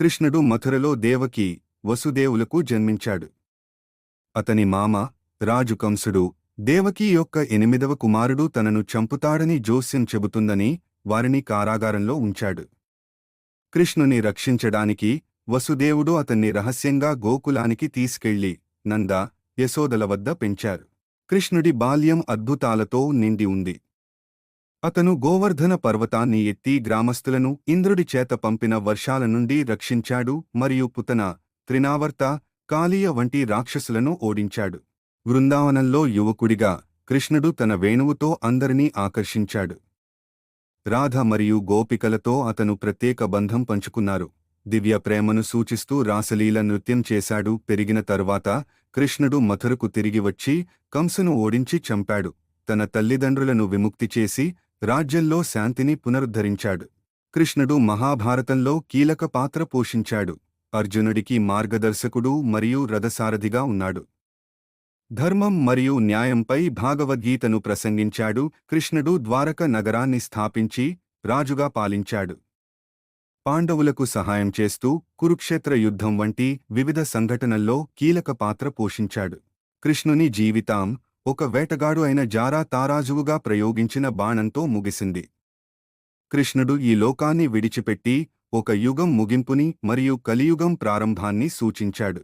కృష్ణుడు మథురలో దేవకి వసుదేవులకు జన్మించాడు. అతని మామ రాజు కంసుడు దేవకీ యొక్క 8వ కుమారుడు తనను చంపుతాడని జోస్యం చెబుతుందని వారిని కారాగారంలో ఉంచాడు. కృష్ణుని రక్షించడానికి వసుదేవుడు అతన్ని రహస్యంగా గోకులానికి తీసుకెళ్లి నంద, యశోదల వద్ద పెంచారు. కృష్ణుడి బాల్యం అద్భుతాలతో నిండి ఉంది. అతను గోవర్ధన పర్వతాన్ని ఎత్తి గ్రామస్తులను ఇంద్రుడి చేత పంపిన వర్షాల నుండి రక్షించాడు మరియు పుతన, త్రినావర్త, కాళీయ వంటి రాక్షసులను ఓడించాడు. బృందావనంలో యువకుడిగా కృష్ణుడు తన వేణువుతో అందరినీ ఆకర్షించాడు. రాధ మరియు గోపికలతో అతను ప్రత్యేక బంధం పంచుకున్నారు. దివ్య ప్రేమను సూచిస్తూ రాసలీల నృత్యం చేశాడు. పెరిగిన తరువాత కృష్ణుడు మథురకు తిరిగి వచ్చి కంసును ఓడించి చంపాడు. తన తల్లిదండ్రులను విముక్తి చేసి రాజ్యంలో శాంతిని పునరుద్ధరించాడు. కృష్ణుడు మహాభారతంలో కీలక పాత్ర పోషించాడు. అర్జునుడికి మార్గదర్శకుడు మరియు రథసారథిగా ఉన్నాడు. ధర్మం మరియు న్యాయంపై భాగవద్గీతను ప్రసంగించాడు. కృష్ణుడు ద్వారక నగరాన్ని స్థాపించి రాజుగా పాలించాడు. పాండవులకు సహాయం చేస్తూ కురుక్షేత్ర యుద్ధం వంటి వివిధ సంఘటనల్లో కీలక పాత్ర పోషించాడు. కృష్ణుని జీవితం ఒక వేటగాడు అయిన జారా తారాజువుగా ప్రయోగించిన బాణంతో ముగిసింది. కృష్ణుడు ఈ లోకాన్ని విడిచిపెట్టి ఒక యుగం ముగింపుని మరియు కలియుగం ప్రారంభాన్ని సూచించాడు.